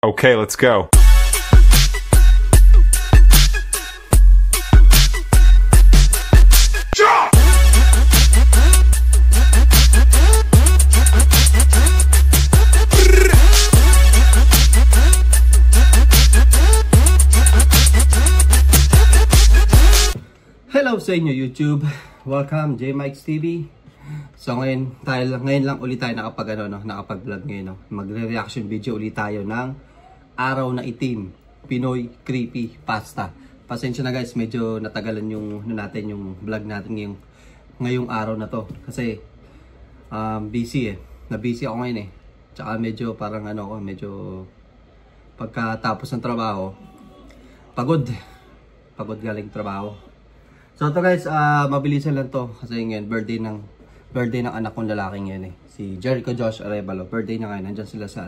Okay, let's go. Hello sa inyo YouTube. Welcome J Mike's TV. So ngayon lang ulit tayo nakapag-vlog ngayon, no? Magre-reaction video ulit tayo ng Araw na Itim, Pinoy Creepy Pasta. Pasensya na guys, medyo natagalan yung vlog natin ngayong araw na to kasi busy na-busy ako ngayon Tsaka medyo parang medyo pagkatapos ng trabaho, pagod galing trabaho. So ito guys, mabilisan lang to kasi ngayon birthday ng anak kong lalaki ngayon si Jericho Josh Arevalo. Birthday niya ngayon. Nandiyan sila sa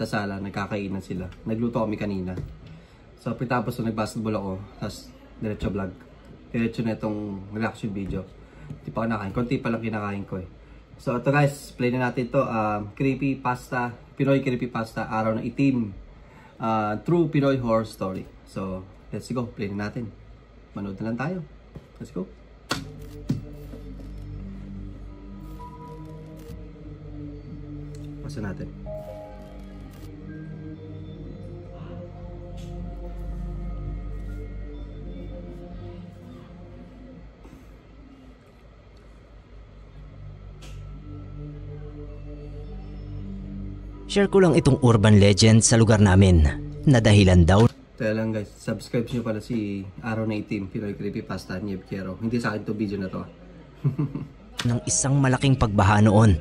sala, nagkakainan sila. Nagluto kami kanina. So pagtapos na nag-basketball ako, tapos diretso vlog. Diretso na itong reaction video. Hindi pa ako nakain. Konti pa lang kinakain ko So ito guys, play na natin to. Creepy Pasta, Pinoy Creepy Pasta, Araw na Itim. True Pinoy Horror Story. So let's go, play na natin. Manood na lang tayo. Let's go. Pasa natin. Share ko lang itong urban legend sa lugar namin na dahilan daw. Kaya lang guys, subscribe nyo pala si Araw na Itim, Pinoy Creepy Pasta, Nieb Quiero. Hindi sa akin to video na to. ng isang malaking pagbaha noon.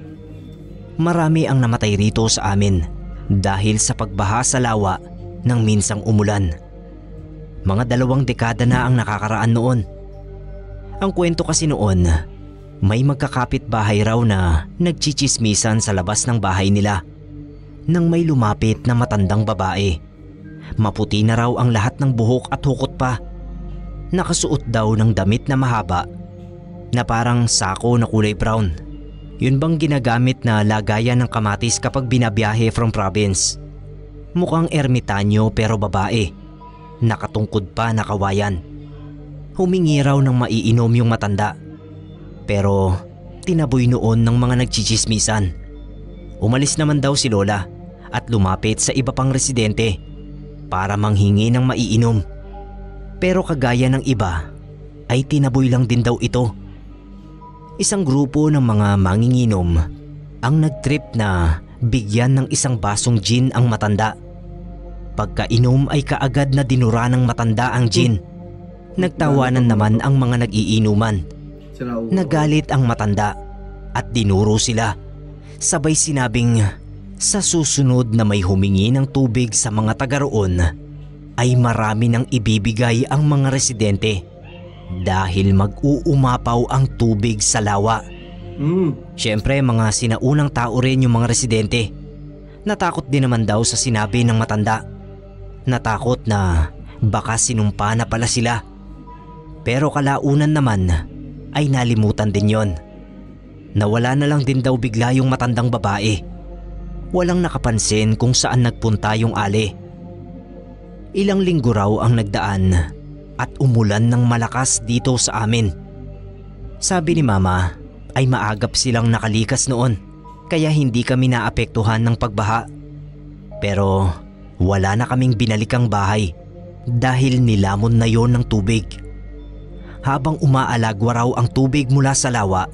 Marami ang namatay rito sa amin dahil sa pagbaha sa lawa ng minsang umulan. Mga 2 dekada na ang nakakaraan noon. Ang kwento kasi noon, may magkakapit bahay raw na nagchichismisan sa labas ng bahay nila nang may lumapit na matandang babae. Maputi na raw ang lahat ng buhok at hukot pa. Nakasuot daw ng damit na mahaba na parang sako na kulay brown. Yun bang ginagamit na lagayan ng kamatis kapag binabiyahe from province? Mukhang ermitanyo pero babae. Nakatungkod pa na kawayan. Humingi raw ng maiinom yung matanda. Pero tinaboy noon ng mga nagchichismisan. Umalis naman daw si Lola at lumapit sa iba pang residente para manghingi ng maiinom. Pero kagaya ng iba ay tinaboy lang din daw ito. Isang grupo ng mga manginginom ang nagtrip na bigyan ng isang basong gin ang matanda. Pagkainom ay kaagad na dinura ng matanda ang gin. Nagtawanan naman ang mga nag-iinuman. Nagalit ang matanda at dinuro sila. Sabay sinabing sa susunod na may humingi ng tubig sa mga taga roon ay marami nang ibibigay ang mga residente dahil mag-uumapaw ang tubig sa lawa. Siyempre mga sinaunang tao rin yung mga residente. Natakot din naman daw sa sinabi ng matanda. Natakot na baka sinumpa na pala sila. Pero kalaunan naman ay nalimutan din yon. Nawala na lang din daw bigla yung matandang babae. Walang nakapansin kung saan nagpunta yung ali. Ilang linggo raw ang nagdaan at umulan ng malakas dito sa amin. Sabi ni Mama ay maagap silang nakalikas noon kaya hindi kami naapektuhan ng pagbaha. Pero wala na kaming binalikang bahay dahil nilamon na yon ng tubig. Habang umaalagwa raw ang tubig mula sa lawa,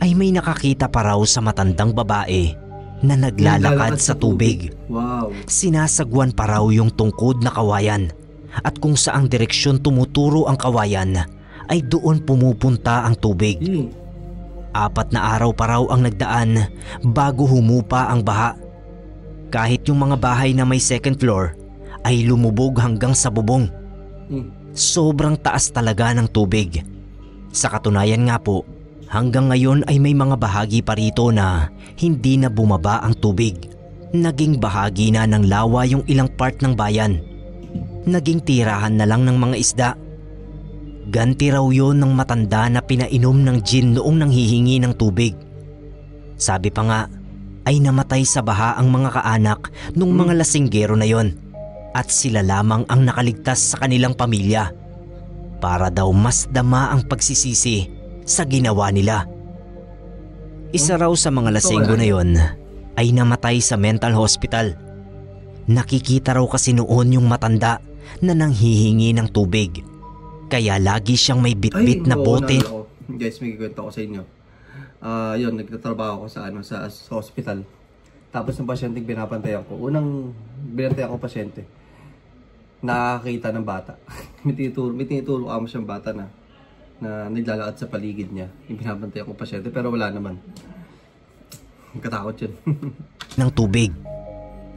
ay may nakakita pa raw sa matandang babae na naglalakad sa tubig. Wow. Sinasagwan pa raw yung tungkod na kawayan at kung saang direksyon tumuturo ang kawayan ay doon pumupunta ang tubig. 4 na araw pa raw ang nagdaan bago humupa ang baha. Kahit yung mga bahay na may second floor ay lumubog hanggang sa bubong. Sobrang taas talaga ng tubig. Sa katunayan nga po, hanggang ngayon ay may mga bahagi pa rito na hindi na bumaba ang tubig. Naging bahagi na ng lawa yung ilang part ng bayan. Naging tirahan na lang ng mga isda. Ganti raw yun ng matanda na pinainom ng gin noong nanghihingi ng tubig. Sabi pa nga, ay namatay sa baha ang mga kaanak ng mga lasinggero na yon at sila lamang ang nakaligtas sa kanilang pamilya para daw mas dama ang pagsisisi sa ginawa nila. Isa raw sa mga lasinggo na yon ay namatay sa mental hospital. Nakikita raw kasi noon yung matanda na nanghihingi ng tubig. Kaya lagi siyang may bitbit na bote. Guys, may kikwento ko sa inyo. Yun, nagtatrabaho ko sa hospital. Tapos ng pasyente binabantayan ko. Unang binabantayan ko pasyente, nakakita ng bata. may tinuturo mo siyang bata na naglalakad sa paligid niya. Yung binabantayan ko pasyente, pero wala naman. Katakot yun. ng tubig.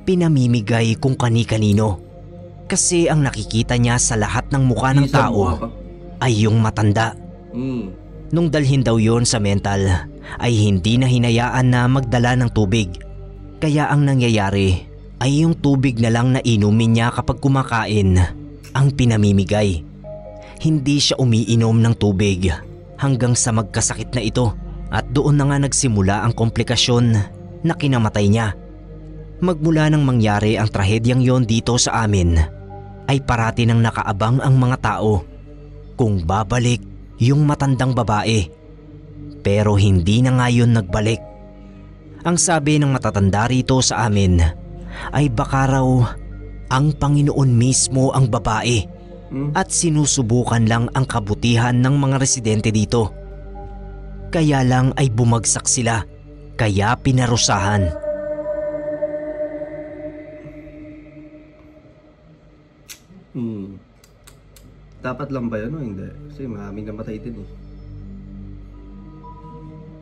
Pinamimigay kung kani-kanino. Kasi ang nakikita niya sa lahat ng mukha ng tao ay yung matanda. Nung dalhin daw yon sa mental, ay hindi na hinayaan na magdala ng tubig. Kaya ang nangyayari ay yung tubig na lang na inumin niya kapag kumakain ang pinamimigay. Hindi siya umiinom ng tubig hanggang sa magkasakit na ito at doon na nga nagsimula ang komplikasyon na kinamatay niya. Magmula nang mangyari ang trahedyang yon dito sa amin, ay parati nang nakaabang ang mga tao kung babalik yung matandang babae. Pero hindi na nga yun nagbalik. Ang sabi ng matatanda rito sa amin ay baka raw ang Panginoon mismo ang babae at sinusubukan lang ang kabutihan ng mga residente dito. Kaya lang ay bumagsak sila, kaya pinarusahan. Dapat lang ba yun o hindi? Kasi maraming namatay din eh.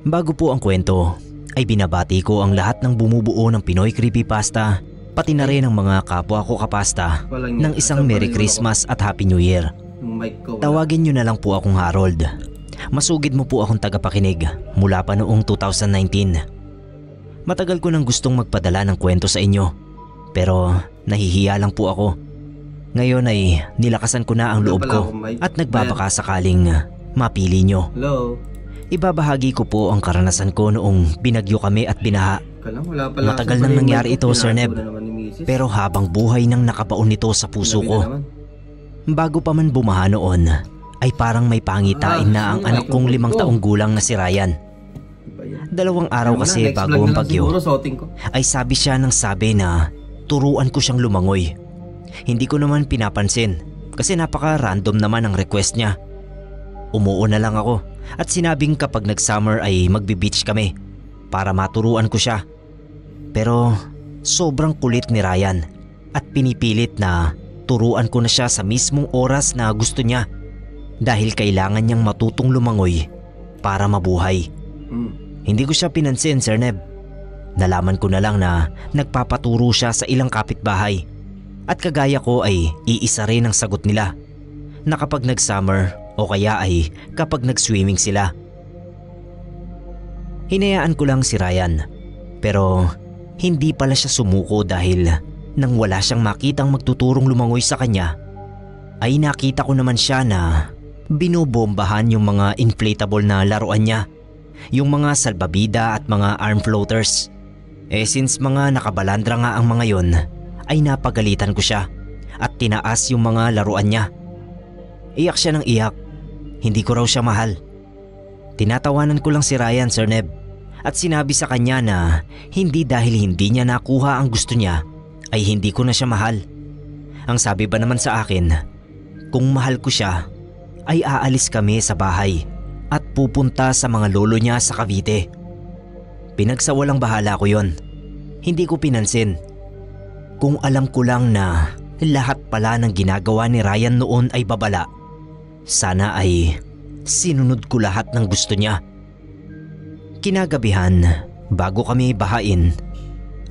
Bago po ang kwento, ay binabati ko ang lahat ng bumubuo ng Pinoy Creepypasta, pati na rin ang mga kapwa ko kapasta ng isang Merry Christmas at Happy New Year. Tawagin nyo na lang po akong Harold. Masugid mo po akong tagapakinig mula pa noong 2019. Matagal ko nang gustong magpadala ng kwento sa inyo, pero nahihiya lang po ako. Ngayon ay nilakasan ko na ang loob ko at nagbabaka sakaling mapili nyo. Hello? Ibabahagi ko po ang karanasan ko noong binagyo kami at binaha. Matagal nang nangyari ito, Sir Neb, pero habang buhay nang nakabaon nito sa puso ko. Bago pa man bumaha noon, ay parang may pangitain na ang anak kong 5 taong gulang na si Ryan. 2 araw kasi bago ang bagyo, ay sabi siya ng sabi na turuan ko siyang lumangoy. Hindi ko naman pinapansin kasi napaka-random naman ang request niya. Umuo na lang ako at sinabing kapag nag-summer ay magbe-beach kami para maturuan ko siya. Pero sobrang kulit ni Ryan at pinipilit na turuan ko na siya sa mismong oras na gusto niya dahil kailangan niyang matutong lumangoy para mabuhay. Hindi ko siya pinansin, Sir Neb. Nalaman ko na lang na nagpapaturo siya sa ilang kapitbahay. At kagaya ko ay iisa rin ang sagot nila na kapag nag-summer o kaya ay kapag nag-swimming sila. Hinayaan ko lang si Ryan, pero hindi pala siya sumuko dahil nang wala siyang makitang magtuturong lumangoy sa kanya, ay nakita ko naman siya na binobombahan yung mga inflatable na laruan niya, yung mga salbabida at mga arm floaters. Since mga nakabalandra nga ang mga yon, ay napagalitan ko siya at tinaas yung mga laruan niya. Iyak siya ng iyak. Hindi ko raw siya mahal. Tinatawanan ko lang si Ryan, Sir Neb, at sinabi sa kanya na hindi dahil hindi niya nakuha ang gusto niya ay hindi ko na siya mahal. Ang sabi ba naman sa akin, kung mahal ko siya ay aalis kami sa bahay at pupunta sa mga lolo niya sa Cavite. Pinagsawalang bahala ko yon. Hindi ko pinansin. Kung alam ko lang na lahat pala ng ginagawa ni Ryan noon ay babala, sana ay sinunod ko lahat ng gusto niya. Kinagabihan, bago kami bahain,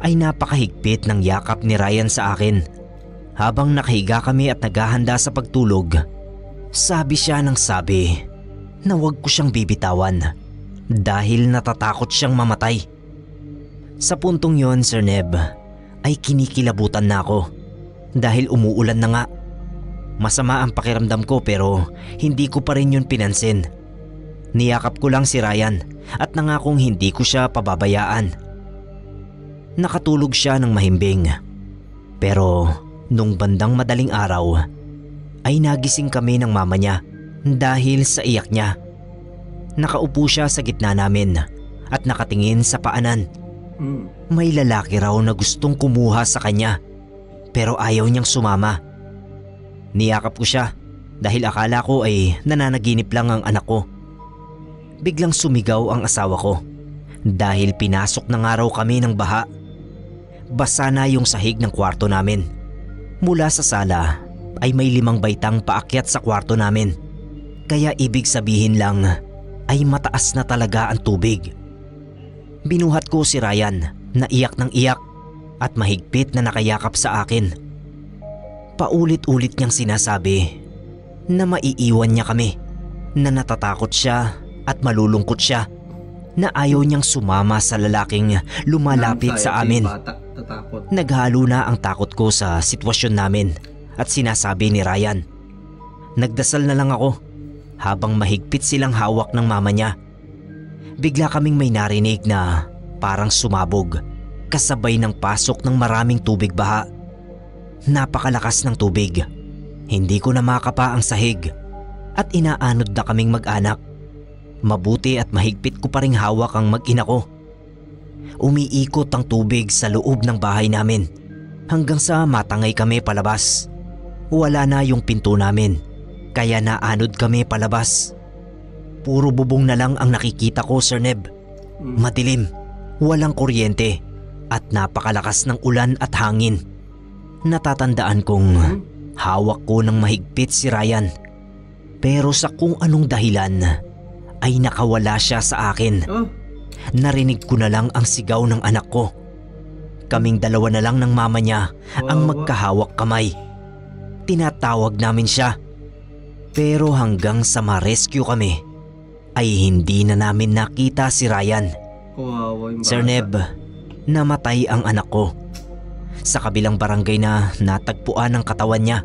ay napakahigpit ng yakap ni Ryan sa akin. Habang nakahiga kami at naghahanda sa pagtulog, sabi siya ng sabi na huwag ko siyang bibitawan dahil natatakot siyang mamatay. Sa puntong yon, Sir Neb, ay kinikilabutan na ako dahil umuulan na nga. Masama ang pakiramdam ko pero hindi ko pa rin yun pinansin. Niyakap ko lang si Ryan at nangakong hindi ko siya pababayaan. Nakatulog siya ng mahimbing. Pero nung bandang madaling araw ay nagising kami ng mama niya dahil sa iyak niya. Nakaupo siya sa gitna namin at nakatingin sa paanan. May lalaki raw na gustong kumuha sa kanya pero ayaw niyang sumama. Niyakap ko siya dahil akala ko ay nananaginip lang ang anak ko. Biglang sumigaw ang asawa ko dahil pinasok na nga raw kami ng baha. Basa na yung sahig ng kwarto namin. Mula sa sala ay may 5 baitang paakyat sa kwarto namin. Kaya ibig sabihin lang ay mataas na talaga ang tubig. Binuhat ko si Ryan na iyak ng iyak at mahigpit na nakayakap sa akin. Paulit-ulit niyang sinasabi na maiiwan niya kami, na natatakot siya at malulungkot siya, na ayaw niyang sumama sa lalaking lumalapit sa amin. Naghalo na ang takot ko sa sitwasyon namin at sinasabi ni Ryan. Nagdasal na lang ako habang mahigpit silang hawak ng mama niya. Bigla kaming may narinig na parang sumabog kasabay ng pasok ng maraming tubig baha. Napakalakas ng tubig. Hindi ko na makapa ang sahig at inaanod na kaming mag-anak. Mabuti at mahigpit ko pa ring hawak ang mag-ina ko. Umiikot ang tubig sa loob ng bahay namin hanggang sa matangay kami palabas. Wala na yung pinto namin kaya naanod kami palabas. Puro bubong na lang ang nakikita ko, Sir Neb. Madilim, walang kuryente at napakalakas ng ulan at hangin. Natatandaan kong hawak ko ng mahigpit si Ryan. Pero sa kung anong dahilan ay nakawala siya sa akin. Narinig ko na lang ang sigaw ng anak ko. Kaming dalawa na lang ng mama niya ang magkahawak kamay. Tinatawag namin siya. Pero hanggang sa ma-rescue kami ay hindi na namin nakita si Ryan. Sir Neb, namatay ang anak ko. Sa kabilang barangay na natagpuan ang katawan niya.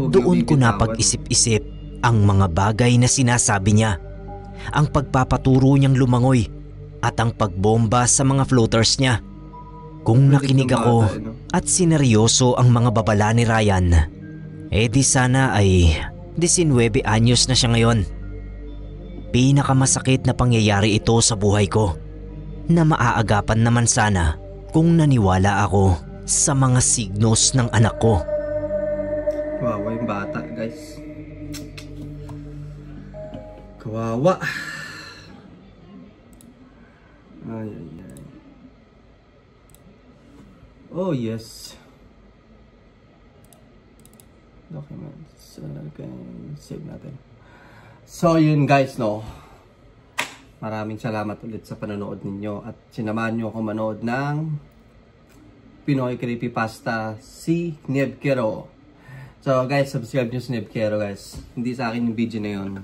Doon ko napag-isip-isip ang mga bagay na sinasabi niya. Ang pagpapaturo niyang lumangoy at ang pagbomba sa mga floaters niya. Kung nakinig ako at sineryoso ang mga babala ni Ryan, di sana ay 19 anyos na siya ngayon. Pinakamasakit na pangyayari ito sa buhay ko, na maaagapan naman sana kung naniwala ako sa mga signos ng anak ko. Kawawa yung bata, guys. Kawawa. Ay. Oh yes. Documents. Okay, save natin. So yun guys, no. Maraming salamat ulit sa panonood ninyo at sinamahan nyo ako manood ng Pinoy Creepypasta si Nebkero. So guys, subscribe nyo si Nebkero guys. Hindi sa akin yung video na yun.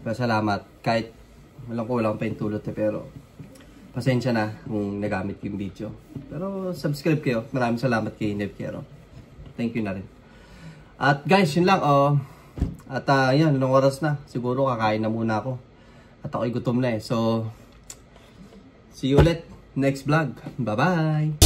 Pero salamat. Kahit walang pa yung tulot pero pasensya na kung nagamit yung video. Pero subscribe kayo. Maraming salamat kay Nebkero. Thank you na rin. At guys, yun lang. At yan, anong oras na? Siguro kakain na muna ako. At ako'y gutom na eh. So, see you ulit next vlog. Bye-bye!